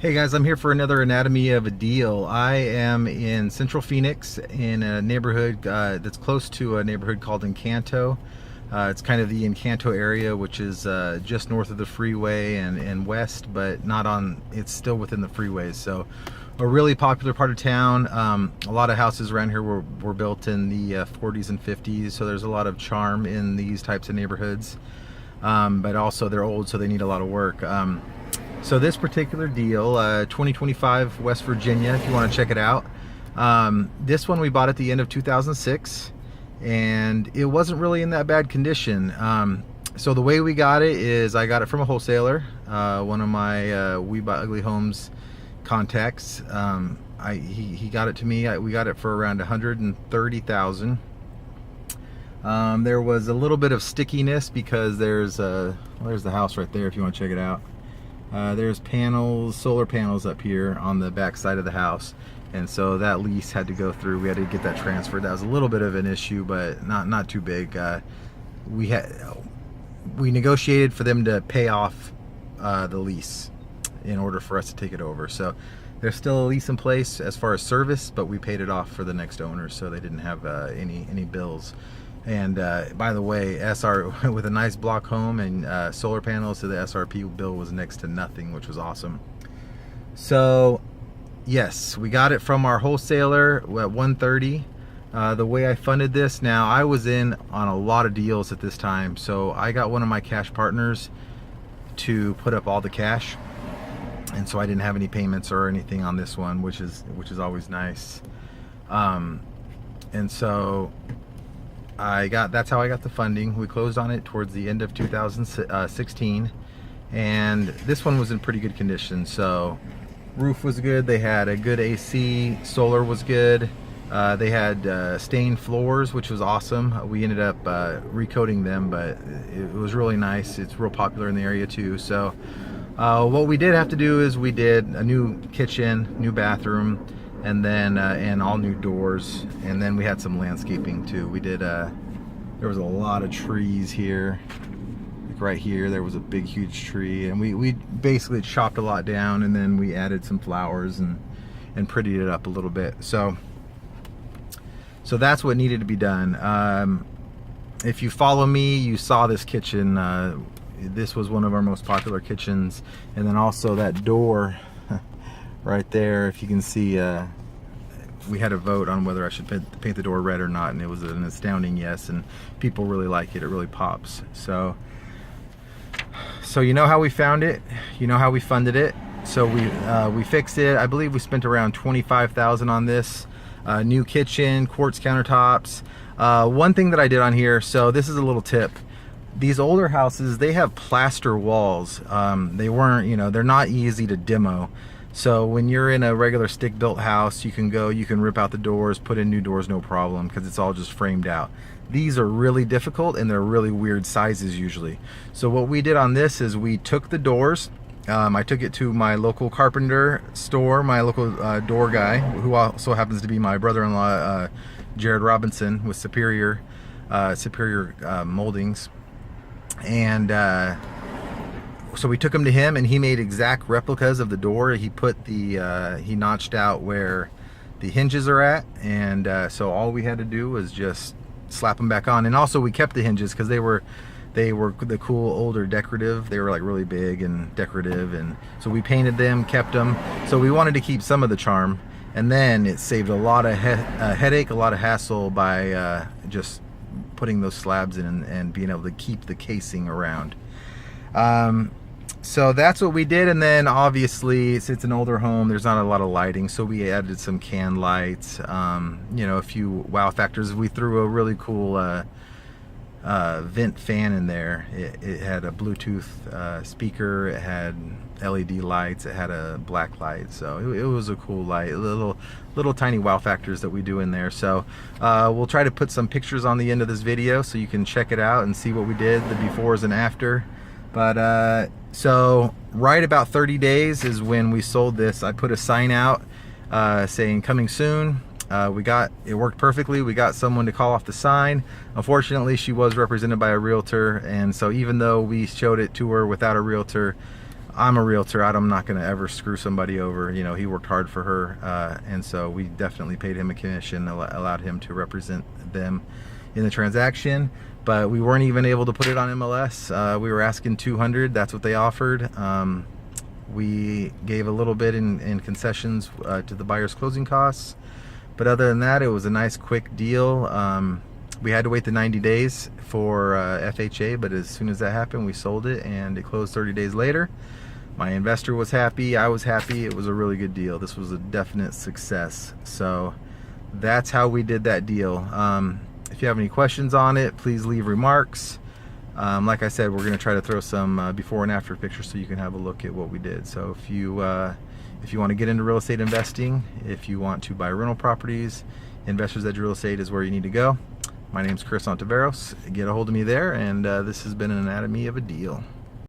Hey guys, I'm here for another anatomy of a deal. I am in Central Phoenix in a neighborhood that's close to a neighborhood called Encanto. It's kind of the Encanto area, which is just north of the freeway and west, but not on, it's still within the freeways. So a really popular part of town. A lot of houses around here were built in the 40s and 50s, so there's a lot of charm in these types of neighborhoods. But also they're old, so they need a lot of work. So this particular deal, 2025 West Virginia, if you want to check it out. This one we bought at the end of 2006, and it wasn't really in that bad condition. So the way we got it is I got it from a wholesaler, one of my We Buy Ugly Homes contacts. He got it to me. We got it for around $130,000. There was a little bit of stickiness because there's the house right there if you want to check it out. There's panels, solar panels up here on the back side of the house, and so that lease had to go through. We had to get that transferred. That was a little bit of an issue, but not too big. We negotiated for them to pay off the lease in order for us to take it over. So there's still a lease in place as far as service, but we paid it off for the next owner, so they didn't have any bills. And by the way, SR with a nice block home and solar panels, so the SRP bill was next to nothing, which was awesome. So yes, we got it from our wholesaler at $130. The way I funded this, now I was in on a lot of deals at this time, so I got one of my cash partners to put up all the cash, and so I didn't have any payments or anything on this one, which is always nice. And so that's how I got the funding. We closed on it towards the end of 2016, and this one was in pretty good condition. So roof was good, they had a good AC, solar was good, they had stained floors, which was awesome. We ended up recoating them, but it was really nice. It's real popular in the area too. So what we did have to do is we did a new kitchen, new bathroom, and then and all new doors, and then we had some landscaping too. We did there was a lot of trees here, like right here there was a big huge tree, and we basically chopped a lot down, and then we added some flowers and prettied it up a little bit. So that's what needed to be done. If you follow me, you saw this kitchen. This was one of our most popular kitchens, and then also that door right there, if you can see, we had a vote on whether I should paint the door red or not, and it was an astounding yes, and people really like it. It really pops. So you know how we found it, you know how we funded it. So we fixed it. I believe we spent around $25,000 on this. New kitchen, quartz countertops. One thing that I did on here, so this is a little tip. These older houses, they have plaster walls. They weren't, they're not easy to demo. So when you're in a regular stick-built house, you can rip out the doors, put in new doors, no problem, because it's all just framed out. These are really difficult, and they're really weird sizes usually. So what we did on this is we took the doors. I took it to my local carpenter store, my local door guy, who also happens to be my brother-in-law, Jared Robinson with Superior Moldings. And so we took him to him, and he made exact replicas of the door. He put he notched out where the hinges are at, and so all we had to do was just slap them back on. And also we kept the hinges because they were the cool older decorative. They were like really big and decorative, and so we painted them, kept them. So we wanted to keep some of the charm, and then it saved a lot of headache, a lot of hassle by just putting those slabs in and being able to keep the casing around. So that's what we did. And then obviously, since it's an older home, there's not a lot of lighting, so we added some can lights, a few wow factors. We threw a really cool vent fan in there. It had a Bluetooth speaker, it had LED lights, it had a black light, so it was a cool light. Little tiny wow factors that we do in there. So we'll try to put some pictures on the end of this video so you can check it out and see what we did, the befores and after. But so right about 30 days is when we sold this. I put a sign out saying coming soon. It worked perfectly. We got someone to call off the sign. Unfortunately, she was represented by a realtor, and so even though we showed it to her without a realtor, I'm a realtor. I'm not going to ever screw somebody over. You know, he worked hard for her, and so we definitely paid him a commission, allowed him to represent them in the transaction. But we weren't even able to put it on MLS. We were asking 200. That's what they offered. We gave a little bit in concessions to the buyer's closing costs. But other than that, it was a nice quick deal. We had to wait the 90 days for FHA, but as soon as that happened, we sold it, and it closed 30 days later. My investor was happy, I was happy. It was a really good deal. This was a definite success. So that's how we did that deal. If you have any questions on it, please leave remarks. Like I said, we're going to try to throw some before and after pictures so you can have a look at what we did. So if you want to get into real estate investing, if you want to buy rental properties, Investors Edge Real Estate is where you need to go. My name's Chris Ontiveros. Get a hold of me there, and this has been an Anatomy of a Deal.